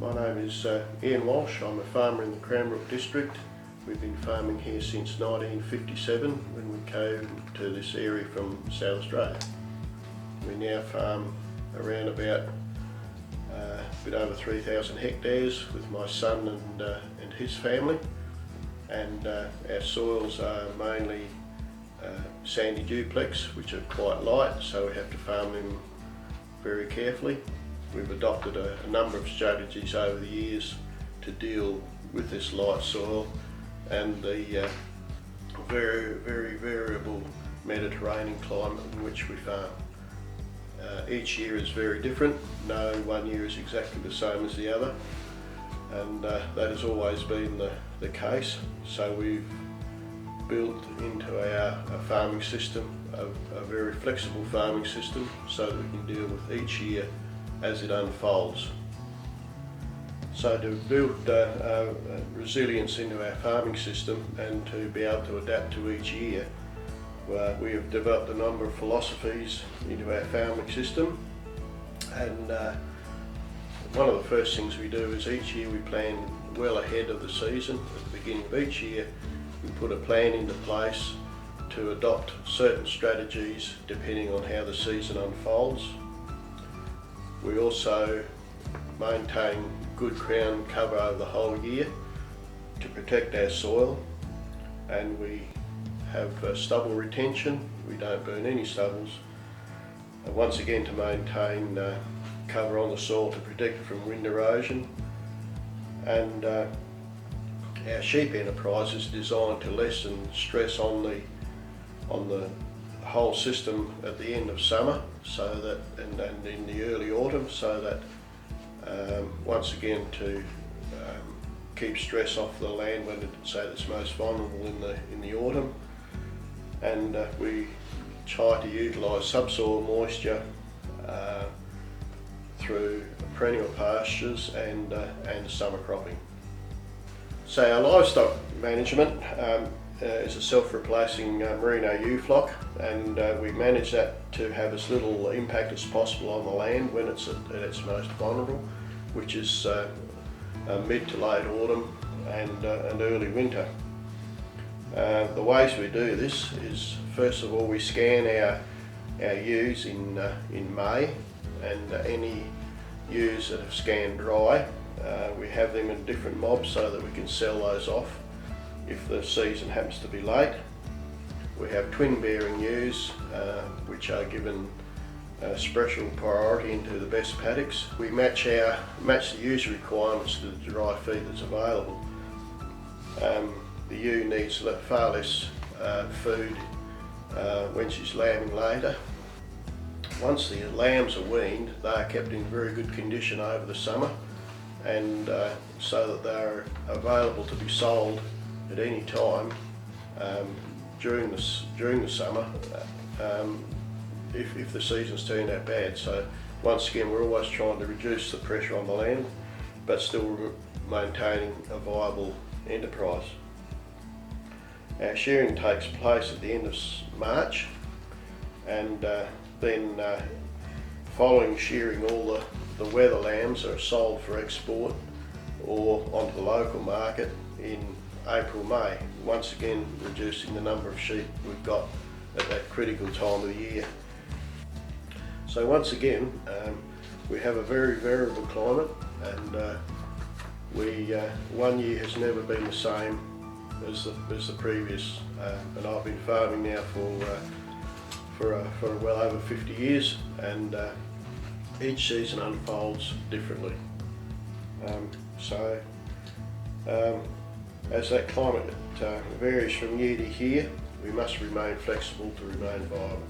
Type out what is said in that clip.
My name is Ian Walsh. I'm a farmer in the Cranbrook district. We've been farming here since 1957 when we came to this area from South Australia. We now farm around about a bit over 3,000 hectares with my son and his family, and our soils are mainly sandy duplex, which are quite light, so we have to farm them very carefully. We've adopted a number of strategies over the years to deal with this light soil and the very variable Mediterranean climate in which we farm. Each year is very different. No one year is exactly the same as the other, and that has always been the case. So we've built into our farming system a very flexible farming system so that we can deal with each year as it unfolds. So to build resilience into our farming system and to be able to adapt to each year, we have developed a number of philosophies into our farming system, and one of the first things we do is each year we plan well ahead of the season. At the beginning of each year we put a plan into place to adopt certain strategies depending on how the season unfolds. We also maintain good crown cover over the whole year to protect our soil, and we have stubble retention. We don't burn any stubbles, once again to maintain cover on the soil to protect it from wind erosion. And our sheep enterprise is designed to lessen stress on the whole system at the end of summer, so that and in the early autumn, so that once again to keep stress off the land when it's most vulnerable in the autumn. And we try to utilise subsoil moisture through perennial pastures and summer cropping. So our livestock management is a self-replacing merino ewe flock, and we manage that to have as little impact as possible on the land when it's at its most vulnerable, which is mid to late autumn and early winter. The ways we do this is, first of all, we scan our ewes in May, and any ewes that have scanned dry, we have them in different mobs so that we can sell those off if the season happens to be late. We have twin bearing ewes which are given special priority into the best paddocks. We match the ewes requirements to the dry feed that's available. The ewe needs far less food when she's lambing later. Once the lambs are weaned, they are kept in very good condition over the summer, and so that they're available to be sold at any time during the summer if the season's turned out bad. So once again, we're always trying to reduce the pressure on the land but still maintaining a viable enterprise. Our shearing takes place at the end of March, and then following shearing, all the wether lambs are sold for export or onto the local market in April, May, once again reducing the number of sheep we've got at that critical time of the year. So once again, we have a very variable climate, and one year has never been the same as the previous, and I've been farming now for well over 50 years, and each season unfolds differently. As that climate varies from year to year, we must remain flexible to remain viable.